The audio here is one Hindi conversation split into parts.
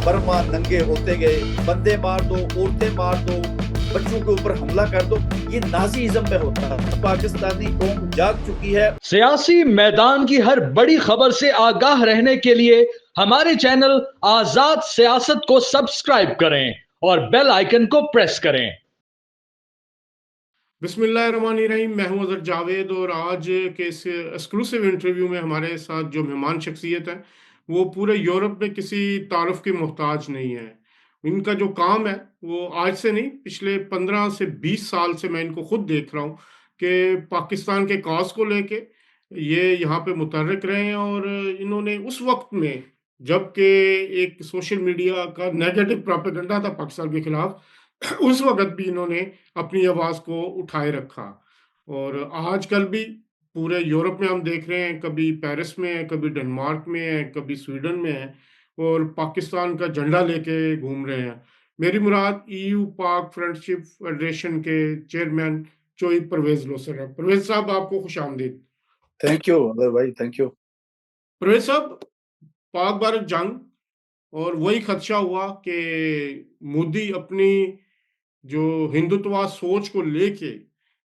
बर्मा नंगे होते गए, बंदे मार दो, औरतें मार दो, बच्चों के ऊपर हमला कर दो, ये नाजीइज्म में होता है। पाकिस्तानी कौम जाग चुकी है। सियासी मैदान की हर बड़ी खबर से आगाह रहने के लिए हमारे चैनल आजाद सियासत को सब्सक्राइब करें और बेल आइकन को प्रेस करें। बिस्मिल्लाहिर्रहमानिर्रहीम। मैं हूं अजहर जावेद और आज के इस एक्सक्लूसिव इंटरव्यू में हमारे साथ जो मेहमान शख्सियत है वो पूरे यूरोप में किसी तारुफ की मोहताज नहीं है। इनका जो काम है वो आज से नहीं, पिछले 15 से 20 साल से मैं इनको खुद देख रहा हूँ कि पाकिस्तान के कॉज को लेके ये यहाँ पे मुतहर्रिक रहे हैं। और इन्होंने उस वक्त में जबकि एक सोशल मीडिया का नेगेटिव प्रोपेगेंडा था पाकिस्तान के खिलाफ, उस वक्त भी इन्होंने अपनी आवाज को उठाए रखा। और आजकल भी पूरे यूरोप में हम देख रहे हैं, कभी पेरिस में है, कभी डेनमार्क में है, कभी स्वीडन में है, और पाकिस्तान का झंडा लेके घूम रहे हैं। मेरी मुराद ईयू पाक फ्रेंडशिप फेडरेशन के चेयरमैन चोई परवेज लोसर है। परवेज साहब, आपको खुश आमदीद। थैंक यू अदर भाई, थैंक यू। परवेज साहब, पाक भारत जंग और वही खदशा हुआ कि मोदी अपनी जो हिंदुत्व सोच को लेके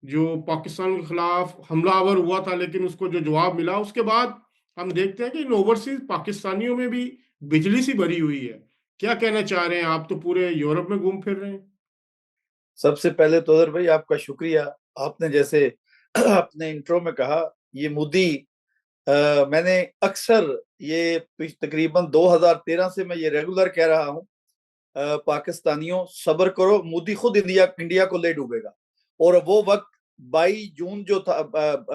जो पाकिस्तान के खिलाफ हमलावर हुआ था, लेकिन उसको जो जवाब मिला उसके बाद हम देखते हैं कि इन ओवरसीज पाकिस्तानियों में भी बिजली सी भरी हुई है। क्या कहना चाह रहे हैं आप? तो पूरे यूरोप में घूम फिर रहे हैं। सबसे पहले तो अदर भाई आपका शुक्रिया। आपने जैसे अपने इंट्रो में कहा, ये मोदी, मैंने अक्सर ये तकरीबन 2013 से मैं ये रेगुलर कह रहा हूँ, पाकिस्तानियों सब्र करो, मोदी खुद इंडिया इंडिया को ले डूबेगा। और वो वक्त 22 जून जो था,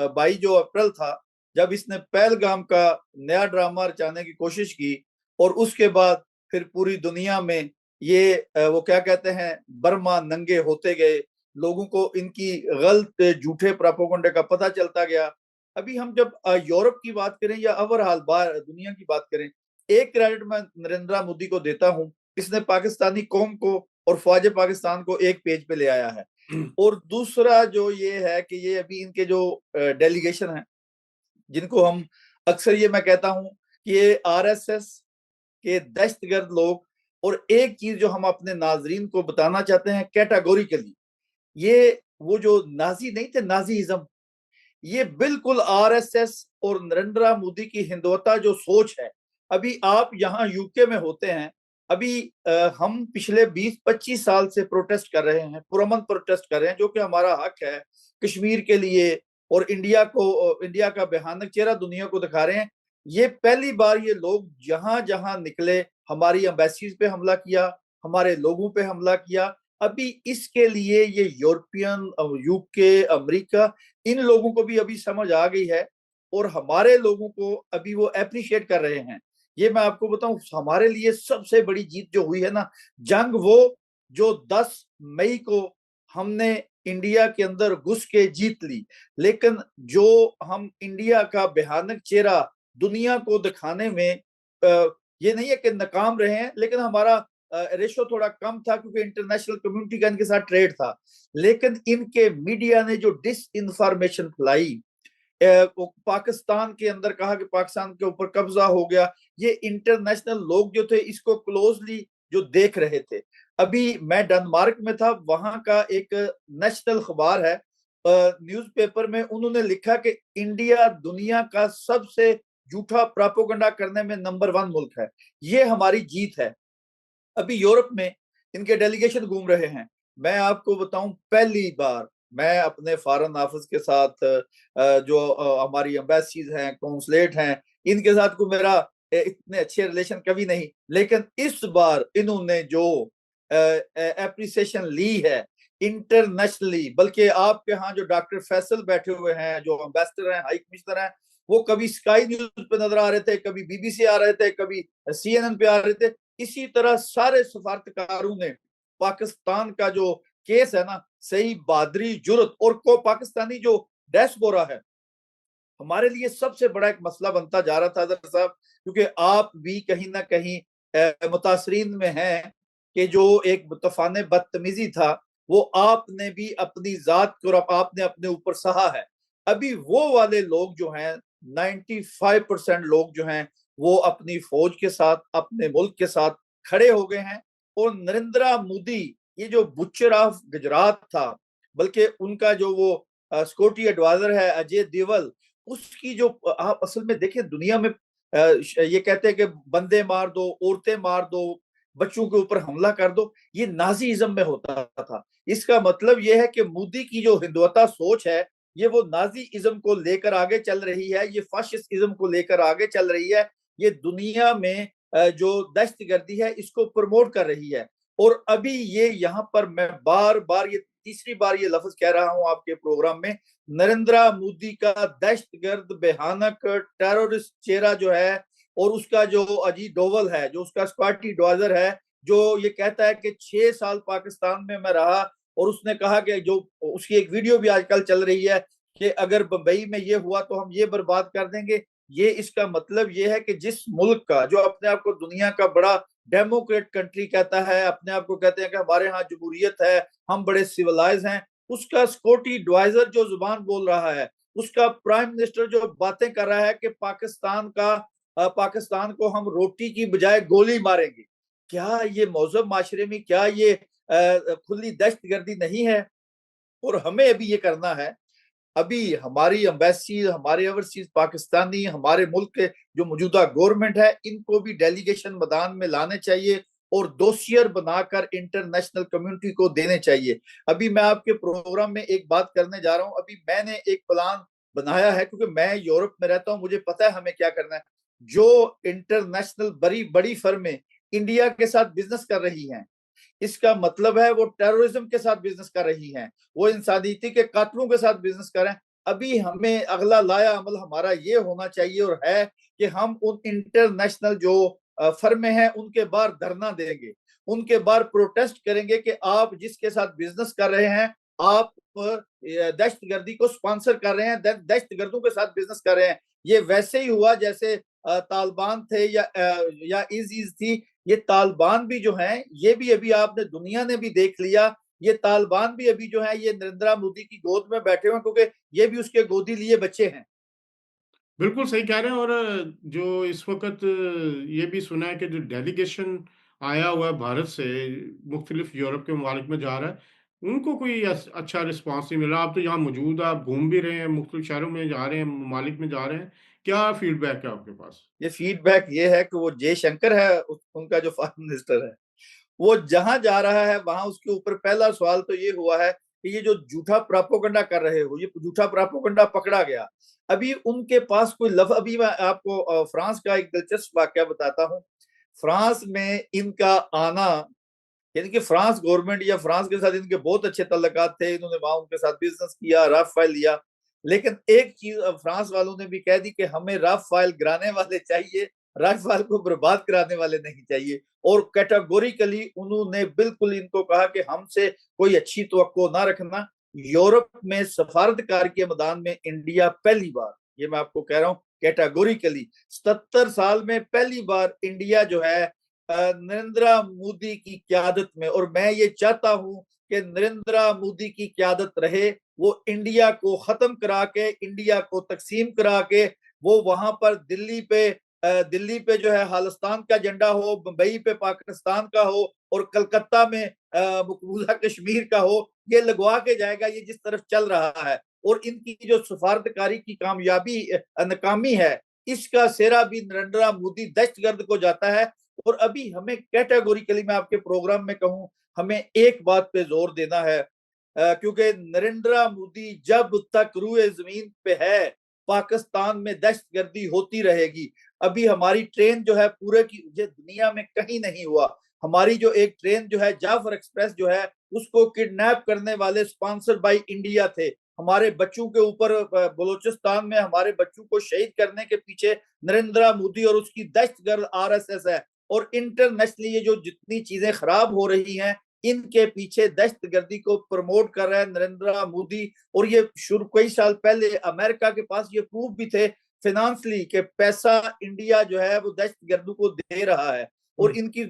22 जो अप्रैल था, जब इसने पहलगाम का नया ड्रामा रचाने की कोशिश की, और उसके बाद फिर पूरी दुनिया में ये वो क्या कहते हैं, बर्मा नंगे होते गए, लोगों को इनकी गलत झूठे प्रोपेगेंडे का पता चलता गया। अभी हम जब यूरोप की बात करें या ओवरऑल दुनिया की बात करें, एक क्रेडिट मैं नरेंद्र मोदी को देता हूं, इसने पाकिस्तानी कौम को और फौज पाकिस्तान को एक पेज पे ले आया है। और दूसरा जो ये है कि ये अभी इनके जो डेलीगेशन है, जिनको हम अक्सर ये मैं कहता हूं कि ये आरएसएस के दहशतगर्द लोग। और एक चीज जो हम अपने नाजरीन को बताना चाहते हैं कैटेगोरिकली, ये वो जो नाजी नहीं थे, नाजीइज्म, ये बिल्कुल आरएसएस और नरेंद्र मोदी की हिंदुत्व जो सोच है। अभी आप यहाँ यूके में होते हैं, अभी हम पिछले 20-25 साल से प्रोटेस्ट कर रहे हैं, पुरअमन प्रोटेस्ट कर रहे हैं, जो कि हमारा हक है कश्मीर के लिए, और इंडिया का भयानक चेहरा दुनिया को दिखा रहे हैं। ये पहली बार ये लोग जहां जहां निकले, हमारी एम्बेसीज पे हमला किया, हमारे लोगों पे हमला किया। अभी इसके लिए ये यूरोपियन, यूके, अमेरिका, इन लोगों को भी अभी समझ आ गई है, और हमारे लोगों को अभी वो अप्रिशिएट कर रहे हैं। ये मैं आपको बताऊं, हमारे लिए सबसे बड़ी जीत जो हुई है ना, जंग, वो जो 10 मई को हमने इंडिया के अंदर घुस के जीत ली। लेकिन जो हम इंडिया का भयानक चेहरा दुनिया को दिखाने में, ये नहीं है कि नाकाम रहे हैं, लेकिन हमारा रेशो थोड़ा कम था क्योंकि इंटरनेशनल कम्युनिटी का इनके साथ ट्रेड था। लेकिन इनके मीडिया ने जो डिस इन्फॉर्मेशन फैलाई, पाकिस्तान के अंदर कहा कि पाकिस्तान के ऊपर कब्जा हो गया, ये इंटरनेशनल लोग जो थे इसको क्लोजली जो देख रहे थे। अभी मैं डेनमार्क में था, वहां का एक नेशनल अखबार है, न्यूज़पेपर में उन्होंने लिखा कि इंडिया दुनिया का सबसे झूठा प्रोपेगेंडा करने में नंबर 1 मुल्क है। ये हमारी जीत है। अभी यूरोप में इनके डेलीगेशन घूम रहे हैं। मैं आपको बताऊं, पहली बार मैं अपने फॉरेन ऑफिस के साथ, जो हमारी एम्बेसीज हैं, कॉन्सुलेट हैं, इनके साथ को मेरा इतने अच्छे रिलेशन कभी नहीं, लेकिन इस बार इन्होंने जो एप्रिसिएशन ली है इंटरनेशनली, बल्कि आपके यहाँ जो डॉक्टर फैसल बैठे हुए हैं, जो एम्बेसडर हैं, हाई कमिश्नर हैं, वो कभी स्काई न्यूज पे नजर आ रहे थे, कभी बीबीसी आ रहे थे, कभी सीएनएन पे आ रहे थे। इसी तरह सारे सफारतकारों ने पाकिस्तान का जो केस है ना, सही बहादुरी, जुर्रत, और को पाकिस्तानी जो डायस्पोरा है, हमारे लिए सबसे बड़ा एक मसला बनता जा रहा था अजहर साहब, क्योंकि आप भी कहीं ना कहीं मुतासरीन में हैं कि जो एक तूफान बदतमीजी था, वो आपने भी अपनी जात को आपने अपने ऊपर सहा है। अभी वो वाले लोग जो हैं, 95% लोग जो हैं, वो अपनी फौज के साथ, अपने मुल्क के साथ खड़े हो गए हैं। और नरेंद्र मोदी, ये जो बुचर ऑफ गुजरात था, बल्कि उनका जो वो सिक्योरिटी एडवाइजर है अजय देवल, उसकी जो आप असल में देखें दुनिया में ये कहते हैं कि बंदे मार दो, औरतें मार दो, बच्चों के ऊपर हमला कर दो, ये नाजीइज्म में होता था। इसका मतलब ये है कि मोदी की जो हिंदुत्व सोच है, ये वो नाजीइज्म को लेकर आगे चल रही है, ये फाशिस्टिज्म को लेकर आगे चल रही है, ये दुनिया में जो दहशतगर्दी है इसको प्रमोट कर रही है। और अभी ये यहाँ पर मैं बार बार, ये तीसरी बार ये लफ्ज कह रहा हूं आपके प्रोग्राम में, नरेंद्र मोदी का दहशतगर्द, भयानक, टेररिस्ट चेहरा जो है, और उसका जो अजीत डोवल है, जो उसका सिक्योरिटी एडवाइजर है, जो ये कहता है कि 6 साल पाकिस्तान में मैं रहा, और उसने कहा कि जो उसकी एक वीडियो भी आजकल चल रही है कि अगर बंबई में ये हुआ तो हम ये बर्बाद कर देंगे। ये इसका मतलब ये है कि जिस मुल्क का, जो अपने आप को दुनिया का बड़ा डेमोक्रेट कंट्री कहता है, अपने आप को कहते हैं कि हमारे यहाँ जमहूरियत है, हम बड़े सिविलाइज हैं, उसका सिक्योरिटी एडवाइजर जो जुबान बोल रहा है, उसका प्राइम मिनिस्टर जो बातें कर रहा है कि पाकिस्तान को हम रोटी की बजाय गोली मारेंगे, क्या ये मौजूद माशरे में, क्या ये खुली दहशतगर्दी नहीं है? और हमें अभी ये करना है, अभी हमारी एम्बेसी, हमारे ओवरसीज पाकिस्तानी, हमारे मुल्क के जो मौजूदा गवर्नमेंट है, इनको भी डेलीगेशन मैदान में लाने चाहिए और दोषियर बनाकर इंटरनेशनल कम्युनिटी को देने चाहिए। अभी मैं आपके प्रोग्राम में एक बात करने जा रहा हूं, अभी मैंने एक प्लान बनाया है, क्योंकि मैं यूरोप में रहता हूं, मुझे पता है हमें क्या करना है। जो इंटरनेशनल बड़ी बड़ी फर्में इंडिया के साथ बिजनेस कर रही हैं, इसका मतलब है वो टेररिज्म के साथ बिजनेस कर रही हैं, वो इंसानियती के कातलों के साथ बिजनेस कर रहे हैं। अभी हमें अगला लाया अमल हमारा ये होना चाहिए और है कि हम उन इंटरनेशनल जो फर्में हैं उनके बाहर धरना देंगे, उनके बाहर प्रोटेस्ट करेंगे कि आप जिसके साथ बिजनेस कर रहे हैं, आप दहशतगर्दी को स्पॉन्सर कर रहे हैं, दहशतगर्दों के साथ बिजनेस कर रहे हैं। ये वैसे ही हुआ जैसे तालिबान थे या इजीज थी। ये तालिबान भी जो हैं, ये भी अभी आपने दुनिया ने भी देख लिया, ये तालिबान भी अभी जो है ये नरेंद्र मोदी की गोद में बैठे हुए, क्योंकि ये भी उसके गोदी लिए बच्चे हैं। बिल्कुल सही कह रहे हैं। और जो इस वक़्त ये भी सुना है कि जो डेलीगेशन आया हुआ है भारत से, मुख्तलिफ यूरोप के ममालिक में जा रहा है, उनको कोई अच्छा रिस्पॉन्स नहीं मिल रहा। आप तो यहाँ मौजूद हैं, आप घूम भी रहे हैं, मुख्तलिफ शहरों में जा रहे हैं, ममालिक में जा रहे हैं। क्या फीडबैक है आपके पास? ये फीडबैक ये है कि वो जयशंकर है, उनका जो फॉरेन मिनिस्टर है, वो जहां जा रहा है वहां उसके ऊपर पहला सवाल तो ये हुआ है कि ये जो झूठा प्रोपोगंडा कर रहे हो, ये झूठा प्रोपोगंडा पकड़ा गया। अभी उनके पास कोई अभी मैं आपको फ्रांस का एक दिलचस्प वाकया बताता हूँ। फ्रांस में इनका आना, यानी कि फ्रांस गवर्नमेंट या फ्रांस के साथ इनके बहुत अच्छे तल्लुकात थे, इन्होंने वहां उनके साथ बिजनेस किया, राफेल लिया। लेकिन एक चीज फ्रांस वालों ने भी कह दी कि हमें राफेल गिराने वाले चाहिए, राफेल को बर्बाद कराने वाले नहीं चाहिए। और कैटेगोरिकली उन्होंने बिल्कुल इनको कहा कि हमसे कोई अच्छी तवक्को ना रखना। यूरोप में सफारतकार के मैदान में इंडिया पहली बार, ये मैं आपको कह रहा हूँ कैटेगोरिकली, 77 साल में पहली बार इंडिया जो है नरेंद्र मोदी की क्यादत में, और मैं ये चाहता हूं कि नरेंद्र मोदी की क्यादत रहे, वो इंडिया को खत्म करा के, इंडिया को तकसीम करा के, वो वहां पर दिल्ली पे जो है खालिस्तान का झंडा हो, मुंबई पे पाकिस्तान का हो, और कलकत्ता में मकबूजा कश्मीर का हो, ये लगवा के जाएगा। ये जिस तरफ चल रहा है और इनकी जो सफारतकारी की कामयाबी नाकामी है, इसका सेहरा भी नरेंद्र मोदी दहशतगर्द को जाता है। और अभी हमें कैटेगोरिकली, मैं आपके प्रोग्राम में कहूं, हमें एक बात पे जोर देना है, क्योंकि नरेंद्र मोदी जब तक रूए जमीन पे है, पाकिस्तान में दहशतगर्दी होती रहेगी। अभी हमारी ट्रेन जो है पूरे की दुनिया में कहीं नहीं हुआ, हमारी जो एक ट्रेन जो है जाफर एक्सप्रेस जो है, उसको किडनैप करने वाले स्पॉन्सर्ड बाय इंडिया थे। हमारे बच्चों के ऊपर बलूचिस्तान में हमारे बच्चों को शहीद करने के पीछे नरेंद्र मोदी और उसकी दहशतगर्द आरएसएस है। और इंटरनेशनली ये जो जितनी चीजें खराब हो रही हैं, इनके पीछे दहशतगर्दी को प्रमोट कर रहा है नरेंद्र मोदी। और ये शुरू कई साल पहले अमेरिका के पास ये प्रूफ भी थे फाइनेंशियली कि पैसा इंडिया जो है वो दहशतगर्दों को दे रहा है। और इनकी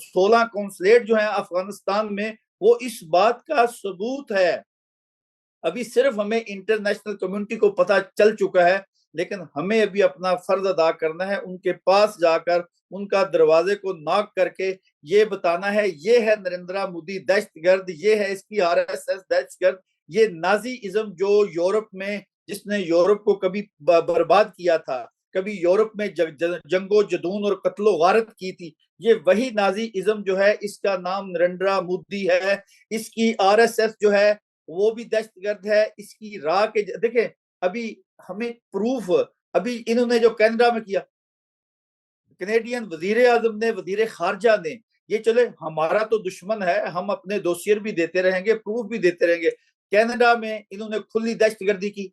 16 कौंसलेट जो है अफगानिस्तान में, वो इस बात का सबूत है। अभी सिर्फ हमें इंटरनेशनल कम्युनिटी को पता चल चुका है लेकिन हमें अभी अपना फर्ज अदा करना है, उनके पास जाकर उनका दरवाजे को नॉक करके ये बताना है, ये है नरेंद्र मोदी दहशतगर्द, ये है इसकी आरएसएस दहशतगर्द, ये नाजीइज्म जो यूरोप में, जिसने यूरोप को कभी बर्बाद किया था, कभी यूरोप में जंगो जदून और कत्लो गारत की थी, ये वही नाजीइज्म जो है, इसका नाम नरेंद्र मोदी है। इसकी आरएसएस जो है वो भी दहशतगर्द है। इसकी राह के देखें, अभी हमें प्रूफ, अभी इन्होंने जो कनाडा में किया, कनेडियन वजीर आजम ने, वजीर खारजा ने, ये चले हमारा तो दुश्मन है, हम अपने दोसियर भी देते रहेंगे, प्रूफ भी देते रहेंगे। कनाडा में इन्होंने खुली दहशतगर्दी की,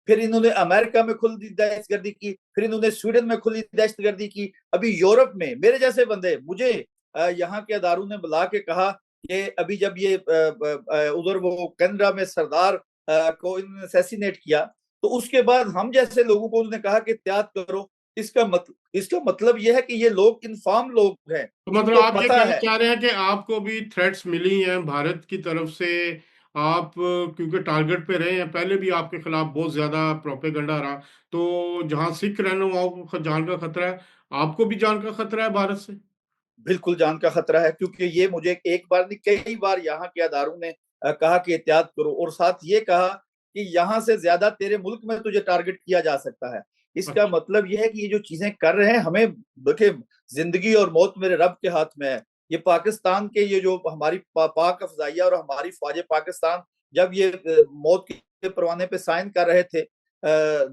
फिर इन्होंने अमेरिका में खुली दहशतगर्दी की, फिर इन्होंने स्वीडन में खुली दहशतगर्दी की, अभी यूरोप में मेरे जैसे बंदे, मुझे यहाँ के अदारों ने बुला के कहा कि अभी जब ये उधर वो कनाडा में सरदार को इन्होंने असैसिनेट किया, तो उसके बाद हम जैसे लोगों को उन्होंने कहा कि एहतियात करो। इसका मतलब यह है कि ये लोग इन्फॉर्म लोग हैं, तो मतलब इनको आप ये पता कहना है। चाह रहे हैं कि आपको भी थ्रेट्स मिली हैं भारत की तरफ से? आप क्योंकि टारगेट पे रहे हैं, पहले भी आपके खिलाफ बहुत ज्यादा प्रोपेगेंडा रहा, तो जहां सिख रहनुमाओं को जान का खतरा है, आपको भी जान का खतरा है भारत से? बिल्कुल जान का खतरा है, क्योंकि ये मुझे एक बार नहीं कई बार यहाँ के अदारों ने कहा कि एहतियात करो, और साथ ये कहा कि यहाँ से ज्यादा तेरे मुल्क में तुझे टारगेट किया जा सकता है। इसका अच्छा। मतलब यह है कि ये जो चीजें कर रहे हैं, हमें देखे, जिंदगी और मौत मेरे रब के हाथ में है। ये पाकिस्तान के ये जो हमारी पाक अफजाइया और हमारी फौज पाकिस्तान जब ये मौत के परवाने पे साइन कर रहे थे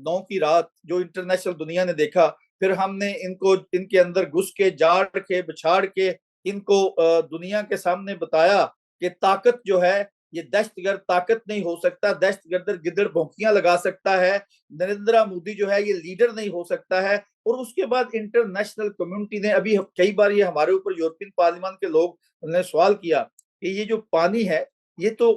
9 की रात, जो इंटरनेशनल दुनिया ने देखा, फिर हमने इनको इनके अंदर घुस के जाड़ के बिछाड़ के इनको दुनिया के सामने बताया कि ताकत जो है, ये दहशतगर्द ताकत नहीं हो सकता, दहशतगर्द गिदड़ भौंकियां लगा सकता है, नरेंद्र मोदी जो है ये लीडर नहीं हो सकता है। और उसके बाद इंटरनेशनल कम्युनिटी ने, अभी कई बार ये हमारे ऊपर यूरोपियन पार्लियामेंट के लोग ने सवाल किया कि ये जो पानी है, ये तो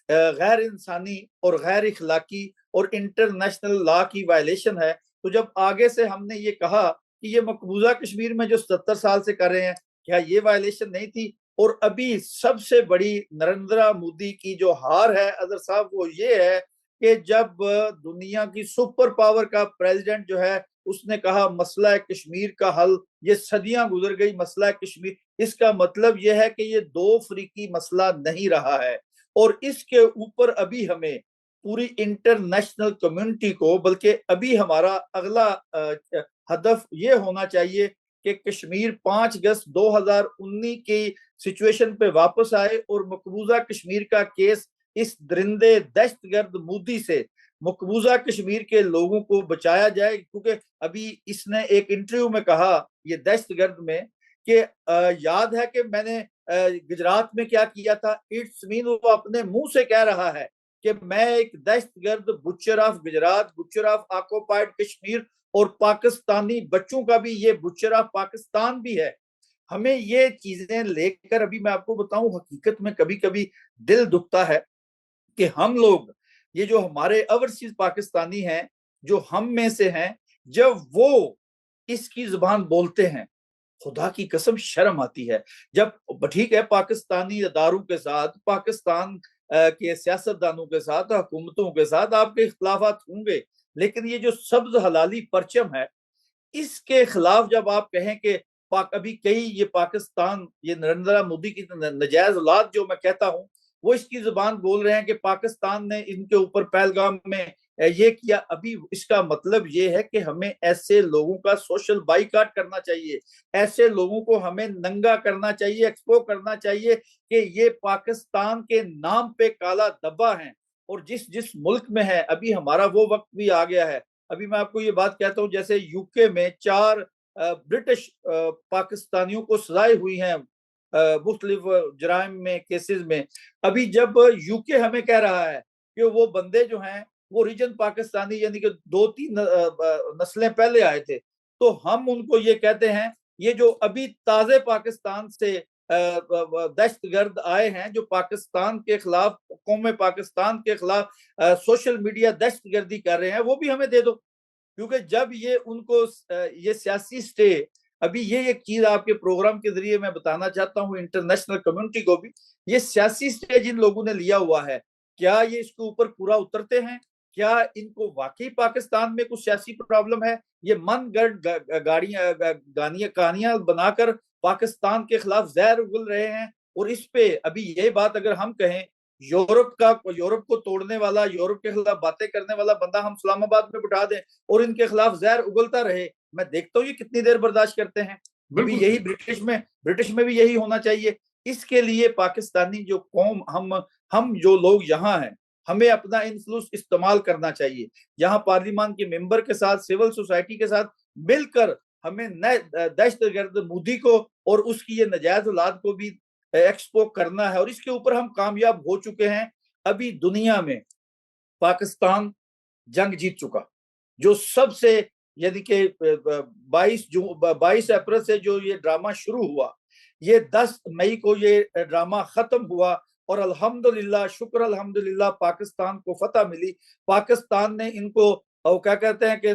गैर इंसानी और गैर इखलाकी और इंटरनेशनल लॉ की वायलेशन है। तो जब आगे से हमने ये कहा कि ये मकबूजा कश्मीर में जो 70 साल से कर रहे हैं, क्या ये वायलेशन नहीं थी? और अभी सबसे बड़ी नरेंद्र मोदी की जो हार है अजहर साहब, वो ये है कि जब दुनिया की सुपर पावर का प्रेसिडेंट जो है, उसने कहा मसला है कश्मीर का हल, ये सदियां गुजर गई मसला है कश्मीर, इसका मतलब यह है कि ये दो फरीकी मसला नहीं रहा है। और इसके ऊपर अभी हमें पूरी इंटरनेशनल कम्युनिटी को, बल्कि अभी हमारा अगला हदफ ये होना चाहिए कि कश्मीर 5 अगस्त 2019 की सिचुएशन पे वापस आए और मकबूजा कश्मीर का केस इस दरिंदे दहशतगर्द मोदी से मकबूजा कश्मीर के लोगों को बचाया जाए। क्योंकि अभी इसने एक इंटरव्यू में कहा, ये दहशतगर्द में, कि याद है कि मैंने गुजरात में क्या किया था, इट्स मीन, वो अपने मुंह से कह रहा है कि मैं एक दहशतगर्द, butcher of Gujarat, butcher of occupied Kashmir, और पाकिस्तानी बच्चों का भी ये बुचर ऑफ पाकिस्तान भी है। हमें ये चीजें लेकर, अभी मैं आपको बताऊं, हकीकत में कभी कभी दिल दुखता है कि हम लोग, ये जो हमारे ओवरसीज पाकिस्तानी हैं, जो हम में से हैं, जब वो इसकी जुबान बोलते हैं, खुदा की कसम शर्म आती है। जब ठीक है, पाकिस्तानी अदारों के साथ, पाकिस्तान के सियासतदानों के साथ, हुकूमतों के साथ आपके इख्तलाफात होंगे, लेकिन ये जो सब्ज हलाली परचम है, इसके खिलाफ जब आप कहें कि अभी कई ये पाकिस्तान, ये नरेंद्र मोदी की नजायज औलाद जो मैं कहता हूं, वो इसकी जुबान बोल रहे हैं कि पाकिस्तान ने इनके ऊपर पहलगाम में ये किया। अभी इसका मतलब ये है कि हमें ऐसे लोगों का सोशल बाइकाट करना चाहिए, ऐसे लोगों को हमें नंगा करना चाहिए, एक्सपो करना चाहिए कि ये पाकिस्तान के नाम पे काला धब्बा है। और जिस जिस मुल्क में है, अभी हमारा वो वक्त भी आ गया है। अभी मैं आपको ये बात कहता हूँ, जैसे यूके में 4 ब्रिटिश पाकिस्तानियों को सजाएं हुई हैं मुख्तलिफ जराइम में, केसेस में। अभी जब यूके हमें कह रहा है कि वो बंदे जो हैं वो रीजन पाकिस्तानी, यानी कि 2-3 नस्लें पहले आए थे, तो हम उनको ये कहते हैं, ये जो अभी ताजे पाकिस्तान से दहशतगर्द आए हैं, जो पाकिस्तान के खिलाफ, कौम पाकिस्तान के खिलाफ सोशल मीडिया दहशतगर्दी कर रहे हैं, वो भी हमें दे दो। क्योंकि जब ये उनको ये सियासी स्टे, अभी ये एक चीज आपके प्रोग्राम के जरिए मैं बताना चाहता हूँ इंटरनेशनल कम्युनिटी को भी, ये सियासी स्टे जिन लोगों ने लिया हुआ है, क्या ये इसके ऊपर पूरा उतरते हैं? क्या इनको वाकई पाकिस्तान में कुछ सियासी प्रॉब्लम है? ये मन गढ़ गाड़ियां गानियां कहानियां बनाकर पाकिस्तान के खिलाफ जहर उगल रहे हैं। और इस पे अभी ये बात अगर हम कहें, यूरोप को तोड़ने वाला, यूरोप के खिलाफ बातें करने वाला बंदा हम इस्लामाबाद में बिठा दें और इनके खिलाफ जहर उगलता रहे, मैं देखता हूँ ये कितनी देर बर्दाश्त करते हैं। अभी बिल्कुल यही ब्रिटिश में भी यही होना चाहिए। इसके लिए पाकिस्तानी जो कौम, हम जो लोग यहाँ हैं, हमें अपना इन्फ्लुएंस इस्तेमाल करना चाहिए। यहाँ पार्लियामान के मेंबर के साथ, सिविल सोसाइटी के साथ मिलकर हमें दहशतगर्द मोदी को और उसकी ये नजायज औलाद को भी एक्सपो करना है। और इसके ऊपर हम कामयाब हो चुके हैं। अभी दुनिया में पाकिस्तान जंग जीत चुका। जो सबसे, यानी कि 22 अप्रैल से जो ये ड्रामा शुरू हुआ, ये 10 मई को ये ड्रामा खत्म हुआ और अल्हम्दुलिल्लाह, शुक्र अल्हम्दुलिल्लाह, पाकिस्तान को फतह मिली। पाकिस्तान ने इनको क्या कहते हैं कि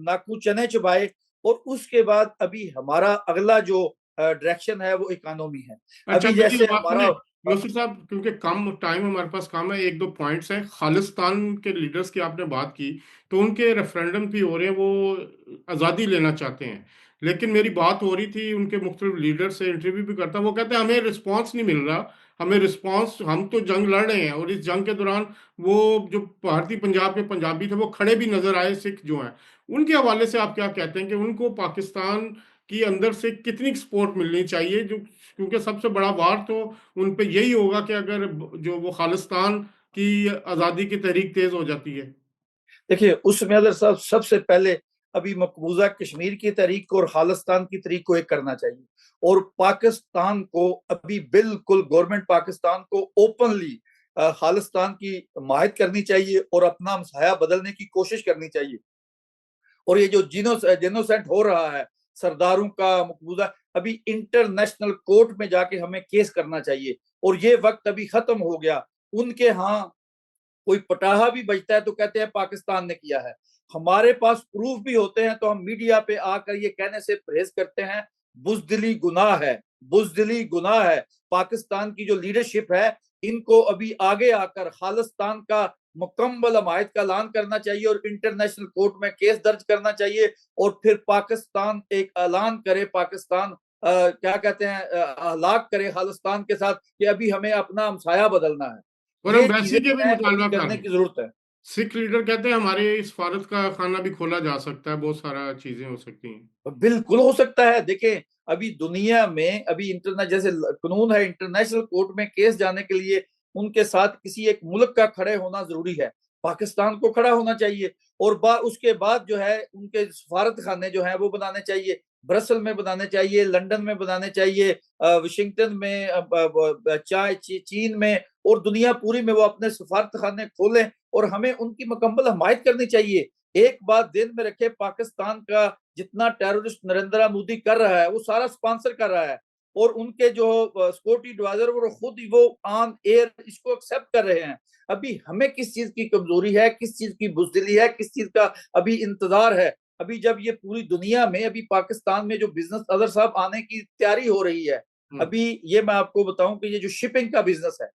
नाकू चने चबाए। और उसके बाद अभी हमारा अगला जो डायरेक्शन है वो इकोनॉमी है। अच्छा, अभी मेरी जैसे बात सुने हमारा यूसुफ साहब, क्योंकि कम टाइम हमारे पास कम है, एक दो पॉइंट्स हैं। खालिस्तान के लीडर्स की आपने बात की, तो उनके रेफरेंडम भी हो रहे हैं, वो आज़ादी लेना चाहते हैं। लेकिन मेरी बात हो रही थी उनके मुख्तलिफ लीडर से, इंटरव्यू भी करता, वो कहते हैं हमें रिस्पांस नहीं मिल रहा। हमें रिस्पांस, हम तो जंग लड़ रहे हैं और इस जंग के दौरान वो जो भारतीय पंजाब के पंजाबी थे वो खड़े भी नजर आए, सिख जो हैं। उनके हवाले से आप क्या कहते हैं कि उनको पाकिस्तान की अंदर से कितनी सपोर्ट मिलनी चाहिए? जो, क्योंकि सबसे बड़ा वार तो उन पे यही होगा कि अगर जो वो खालिस्तान की आज़ादी की तहरीक तेज हो जाती है। देखिए, उसमें अदर साहब सबसे पहले अभी मकबूजा कश्मीर की तहरीक को और खालिस्तान की तहरीक को एक करना चाहिए। और पाकिस्तान को अभी बिल्कुल, गवर्नमेंट पाकिस्तान को ओपनली खालिस्तान की माहिद करनी चाहिए और अपना हमसाया बदलने की कोशिश करनी चाहिए। और ये जो जेनोसाइड हो रहा है सरदारों का, मकबूजा, अभी इंटरनेशनल कोर्ट में जाके हमें केस करना चाहिए। और ये वक्त अभी खत्म हो गया। उनके यहाँ कोई पटाहा भी बजता है तो कहते हैं पाकिस्तान ने किया है। हमारे पास प्रूफ भी होते हैं तो हम मीडिया पे आकर ये कहने से परहेज करते हैं। बुजदिली गुनाह है, बुजदिली गुनाह है। पाकिस्तान की जो लीडरशिप है, इनको अभी आगे आकर खालिस्तान का मुकम्मल हमायत का ऐलान करना चाहिए और इंटरनेशनल कोर्ट में केस दर्ज करना चाहिए। और फिर पाकिस्तान एक ऐलान करे, पाकिस्तान क्या कहते हैं, हलाक करे खालिस्तान के साथ कि अभी हमें अपना हमसाया बदलना है। और ये एम्बेसी चीजें के जो भी है अभी मुतालबा कर करने रहे हैं। की जरूरत है। सिख लीडर कहते हैं हमारे सफारत का खाना भी खोला जा सकता है, बहुत सारा चीजें हो सकती हैं। बिल्कुल हो सकता है। देखें, अभी दुनिया में अभी इंटरनेट जैसे कानून है, इंटरनेशनल कोर्ट में केस जाने के लिए उनके साथ किसी एक मुल्क का खड़े होना जरूरी है। पाकिस्तान को खड़ा होना चाहिए। और उसके बाद जो है उनके सफारत खाने जो है वो बनाने चाहिए। ब्रसल में बनाने चाहिए, लंदन में बनाने चाहिए, वाशिंगटन में, चीन में, और दुनिया पूरी में वो अपने सफारत खाने खोलें और हमें उनकी मुकम्मल हमायत करनी चाहिए। एक बात ध्यान में रखे, पाकिस्तान का जितना टेररिस्ट नरेंद्र मोदी कर रहा है वो सारा स्पॉन्सर कर रहा है। और उनके जो सिक्योरिटी एडवाइजर वो खुद ही वो ऑन एयर इसको एक्सेप्ट कर रहे हैं। अभी हमें किस चीज की कमजोरी है, किस चीज की बुजदिली है, किस चीज का अभी इंतजार है? अभी जब ये पूरी दुनिया में, अभी पाकिस्तान में जो बिजनेस अदर साहब आने की तैयारी हो रही है। हम्म। अभी ये मैं आपको बताऊं कि ये जो शिपिंग का बिजनेस है,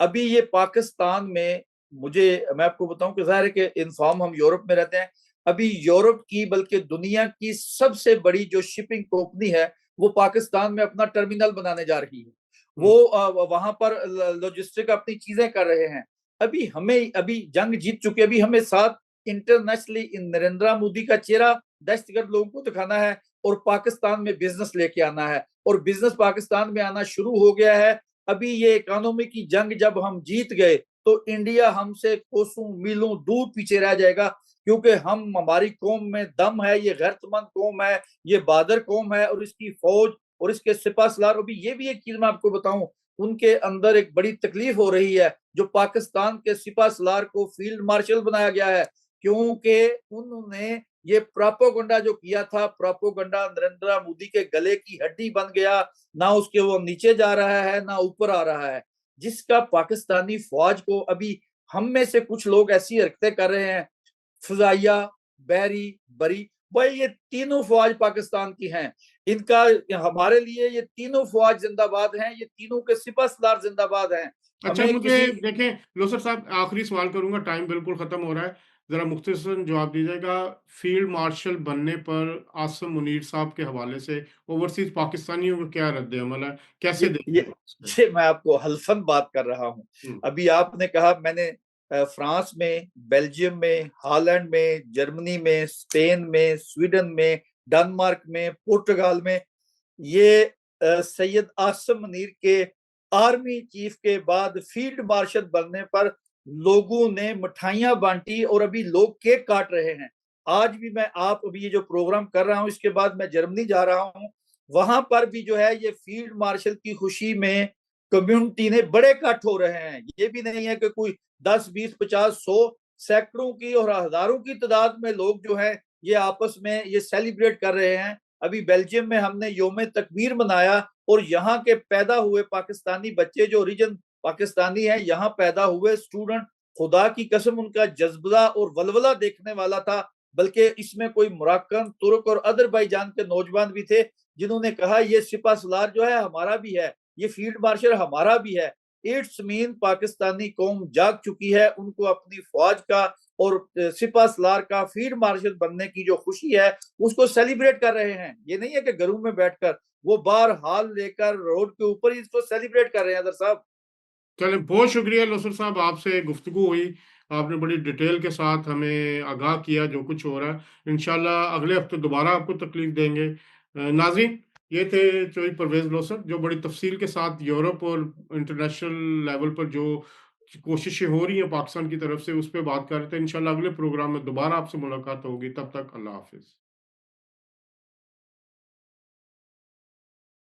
अभी ये पाकिस्तान में, मैं आपको बताऊं कि जाहिर है कि इन्फॉर्म हम यूरोप में रहते हैं। अभी यूरोप की, बल्कि दुनिया की सबसे बड़ी जो शिपिंग कंपनी है वो पाकिस्तान में अपना टर्मिनल बनाने जा रही है। हम्म। वो वहां पर लॉजिस्टिक अपनी चीजें कर रहे हैं। अभी जंग जीत चुके, अभी हमें साथ इंटरनेशनली नरेंद्र मोदी का चेहरा दहशतगर्द लोगों को दिखाना है और पाकिस्तान में बिजनेस लेके आना है। और बिजनेस पाकिस्तान में आना शुरू हो गया है। अभी ये इकोनॉमी की जंग जब हम जीत गए तो इंडिया हमसे कोसों मीलों दूर पीछे रह जाएगा। क्योंकि हमारी कौम में दम है, ये गैरतमंद कौम है, ये बहादुर कौम है। और इसकी फौज और इसके सिपह सलार, अभी ये भी एक चीज मैं आपको बताऊं, उनके अंदर एक बड़ी तकलीफ हो रही है। जो पाकिस्तान के सिपह सलार को फील्ड मार्शल बनाया गया है, क्योंकि उन्होंने ये प्रोपोगंडा जो किया था, प्रोपोगंडा नरेंद्र मोदी के गले की हड्डी बन गया। ना उसके वो नीचे जा रहा है ना ऊपर आ रहा है। जिसका पाकिस्तानी फौज को अभी, हम में से कुछ लोग ऐसी हरकतें कर रहे हैं, फजाइया, बहरी, बरी, भाई ये तीनों फौज पाकिस्तान की हैं। इनका हमारे लिए ये तीनों फौज जिंदाबाद हैं, ये तीनों के सिपह सलार जिंदाबाद हैं। अच्छा, हमें मुझे किसी देखें लोसर साहब, आखिरी सवाल करूंगा, टाइम बिल्कुल खत्म हो रहा है। जरा मुख्तसरन जवाब दीजिएगा, फील्ड मार्शल बनने पर आसिम मुनीर साहब के हवाले से ओवरसीज पाकिस्तानियों का क्या रद्द अमल है, कैसे ये देखते ये हैं उसको? ये मैं आपको हल्फन बात कर रहा हूं। हम्म, अभी आपने कहा, मैंने फ्रांस में, बेल्जियम में, हॉलैंड में, जर्मनी में, स्पेन में, स्वीडन में, डेनमार्क में, पुर्तगाल में ये सैयद आसिम मुनीर के आर्मी चीफ के बाद फील्ड मार्शल बनने पर लोगों ने मिठाइयां बांटी और अभी लोग केक काट रहे हैं। आज भी मैं, आप अभी ये जो प्रोग्राम कर रहा हूं, इसके बाद मैं जर्मनी जा रहा हूं, वहां पर भी जो है ये फील्ड मार्शल की खुशी में कम्युनिटी ने बड़े इकट्ठ हो रहे हैं। ये भी नहीं है कि कोई 10 20 50 100, सैकड़ों की और हजारों की तादाद में लोग जो है ये आपस में ये सेलिब्रेट कर रहे हैं। अभी बेल्जियम में हमने योम तकबीर मनाया और यहाँ के पैदा हुए पाकिस्तानी बच्चे जो ओरिजिन पाकिस्तानी है, यहाँ पैदा हुए स्टूडेंट, खुदा की कसम उनका जज्बा और वलवला देखने वाला था। बल्कि इसमें कोई मोरक्कन, तुर्क और अजरबैजान के नौजवान भी थे जिन्होंने कहा ये सिपा सलार जो है हमारा भी है, ये फील्ड मार्शल हमारा भी है। इट्स मीन पाकिस्तानी कौम जाग चुकी है, उनको अपनी फौज का और सिपा सलार का फील्ड मार्शल बनने की जो खुशी है उसको सेलिब्रेट कर रहे हैं। ये नहीं है कि घरों में बैठकर, वो बार हाल लेकर रोड के ऊपर ही इसको सेलिब्रेट कर रहे हैं। अदर साहब, चलें, बहुत शुक्रिया लोसर साहब, आपसे गुफ्तगू हुई, आपने बड़ी डिटेल के साथ हमें आगाह किया जो कुछ हो रहा है। इंशाल्लाह अगले हफ्ते दोबारा आपको तकलीफ देंगे। नाज़रीन, ये थे चौधरी परवेज लोसर, जो बड़ी तफसील के साथ यूरोप और इंटरनेशनल लेवल पर जो कोशिशें हो रही हैं पाकिस्तान की तरफ से उस पर बात कर रहे थे। इंशाल्लाह अगले प्रोग्राम में दोबारा आपसे मुलाकात होगी, तब तक अल्लाह हाफिज।